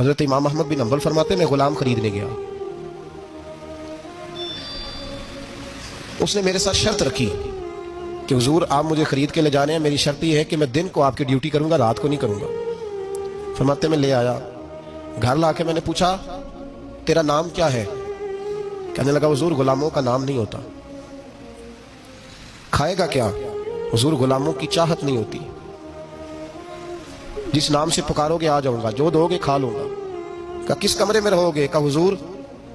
حضرت امام احمد بن حنبل فرماتے میں غلام خریدنے گیا، اس نے میرے ساتھ شرط رکھی کہ حضور آپ مجھے خرید کے لے جانے ہیں، میری شرط یہ ہے کہ میں دن کو آپ کی ڈیوٹی کروں گا، رات کو نہیں کروں گا۔ فرماتے میں لے آیا، گھر لا کے میں نے پوچھا تیرا نام کیا ہے؟ کہنے لگا حضور غلاموں کا نام نہیں ہوتا۔ کھائے گا کیا؟ حضور غلاموں کی چاہت نہیں ہوتی، جس نام سے پکارو گے آ جاؤں گا، جو دو گے کھا لوں گا۔ کہا کس کمرے میں رہو گے؟ کہا حضور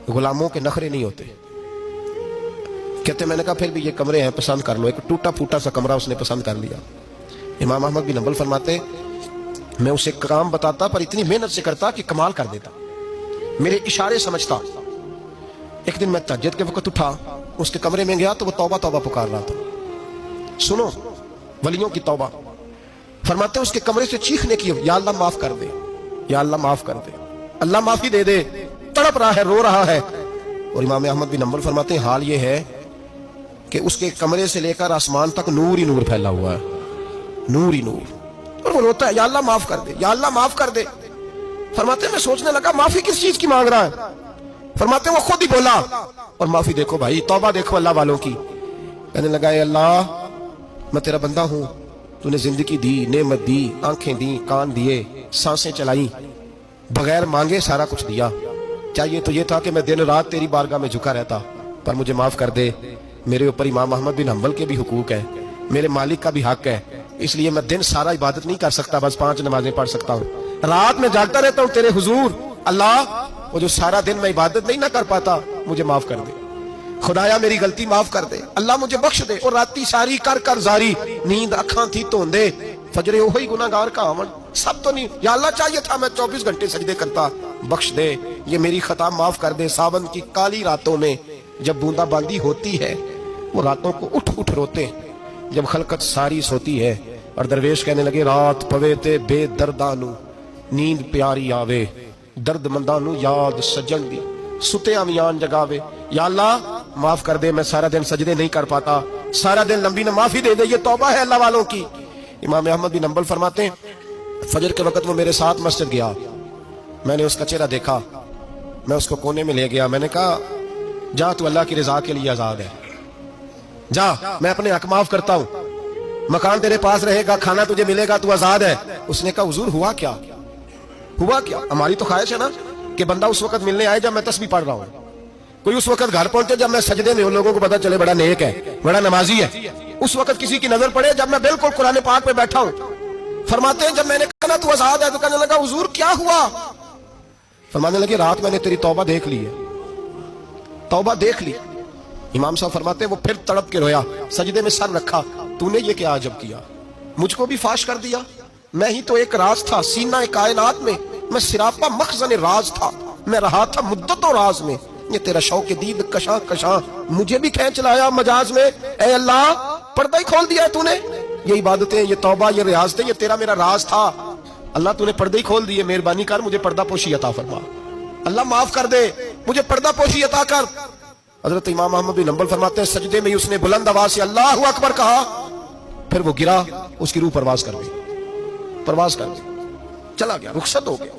غلاموں کے نخرے نہیں ہوتے۔ کہتے میں نے کہا پھر بھی یہ کمرے ہیں پسند کر لو۔ ایک ٹوٹا پھوٹا سا کمرہ اس نے پسند کر لیا۔ امام احمد بن حنبل فرماتے میں اسے کام بتاتا پر اتنی محنت سے کرتا کہ کمال کر دیتا، میرے اشارے سمجھتا۔ ایک دن میں تہجد کے وقت اٹھا، اس کے کمرے میں گیا تو وہ توبہ توبہ پکار رہا تھا۔ سنو ولیوں کی توبہ، فرماتے اس کے کمرے سے چیخنے کی، یا اللہ معاف کر دے، یا اللہ معاف کر دے، اللہ معافی دے دے، تڑپ رہا ہے، رو رہا ہے۔ اور امام احمد بن حنبل فرماتے ہیں حال یہ ہے کہ اس کے کمرے سے لے کر آسمان تک نور ہی نور پھیلا ہوا ہے، نور ہی نور، اور وہ روتا ہے یا اللہ معاف کر دے، یا اللہ معاف کر دے۔ فرماتے ہیں میں سوچنے لگا معافی کس چیز کی مانگ رہا ہے؟ فرماتے ہیں وہ خود ہی بولا، اور معافی دیکھو بھائی، توبہ دیکھو اللہ والوں کی۔ کہنے لگا اے اللہ میں تیرا بندہ ہوں، تو نے زندگی دی، نعمت دی، آنکھیں دی، کان دیے، سانسیں چلائی، بغیر مانگے سارا کچھ دیا۔ چاہیے تو یہ تھا کہ میں دن رات تیری بارگاہ میں جھکا رہتا، پر مجھے معاف کر دے۔ میرے اوپر امام احمد بن حنبل کے بھی حقوق ہے، میرے مالک کا بھی حق ہے، اس لیے میں دن سارا عبادت نہیں کر سکتا، بس 5 نمازیں پڑھ سکتا ہوں، رات میں جاگتا رہتا ہوں تیرے حضور۔ اللہ وہ جو سارا دن میں عبادت نہیں نہ کر پاتا مجھے معاف کر دے، خدایا میری غلطی معاف کر دے، اللہ مجھے بخش دے۔ اور راتی ساری کر کر زاری، نیند اکھاں تھی توندے، فجرے وہی گناہگار کا آون، سب تو نہیں، یا اللہ چاہیے تھا میں 24 گھنٹے سجدے کرتا، بخش دے، یہ میری خطا معاف کر دے۔ ساون کی کالی راتوں میں جب بوندا باندی ہوتی ہے، وہ راتوں کو اٹھ اٹھ روتے ہیں، جب خلقت ساری سوتی ہے، اور درویش کہنے لگے رات پوے تے بے دردانو نیند پیاری آوے، درد مندانو یاد سجن دی ستے امیان جگاوے۔ یا اللہ معاف کر دے، میں سارا دن سجدے نہیں کر پاتا، سارا دن لمبی نہ معافی دے دے، یہ توبہ ہے اللہ والوں کی۔ امام احمد بن حنبل فرماتے ہیں فجر کے وقت وہ میرے ساتھ مسجد گیا، میں نے اس کا چہرہ دیکھا، میں اس کو کونے میں لے گیا، میں نے کہا جا تو اللہ کی رضا کے لیے آزاد ہے، جا میں اپنے حق معاف کرتا ہوں، مکان تیرے پاس رہے گا، کھانا تجھے ملے گا، تو آزاد ہے۔ اس نے کہا حضور ہوا کیا؟ ہوا کیا؟ ہماری تو خواہش ہے نا کہ بندہ اس وقت ملنے آئے جب میں تسبیح پڑھ رہا ہوں، کوئی اس وقت گھر پہنچے جب میں سجدے میں، ان لوگوں کو پتا چلے بڑا نیک ہے، بڑا نمازی ہے، اس وقت کسی کی نظر پڑے جب میں بالکل قرآن پاک پہ بیٹھا ہوں۔ فرماتے ہیں جب میں نے کہا نا تو آزاد ہے، تو کہنے لگا حضور کیا ہوا؟ فرمانے لگے رات میں نے تیری توبہ دیکھ لی ہے، توبہ دیکھ لی۔ امام صاحب فرماتے ہیں وہ پھر تڑپ کے رویا، سجدے میں سر رکھا، تو نے یہ کیا عجب کیا، مجھ کو بھی فاش کر دیا، میں ہی تو ایک راز تھا سینہ کائنات میں، میں سراپا مخزن راز تھا، میں رہا تھا مدت و راز میں، یہ تیرا شوق دید کشاں کشاں مجھے بھی کھینچ لایا مجاز میں۔ اے اللہ پردہ ہی کھول دیا ہے تو نے، یہ عبادتیں، یہ توبہ، یہ ریاضتیں، یہ تیرا میرا راز تھا، اللہ تو نے پردہ ہی کھول دیے، مہربانی کر مجھے پردہ پوشی عطا فرما، اللہ معاف کر دے، مجھے پردہ پوشی عطا کر۔ حضرت امام احمد بن حنبل فرماتے ہیں سجدے میں اس نے بلند آواز سے اللہ اکبر کہا، پھر وہ گرا، اس کی روح پرواز کر گئی، پرواز کر گئی، چلا گیا، رخصت ہو گیا۔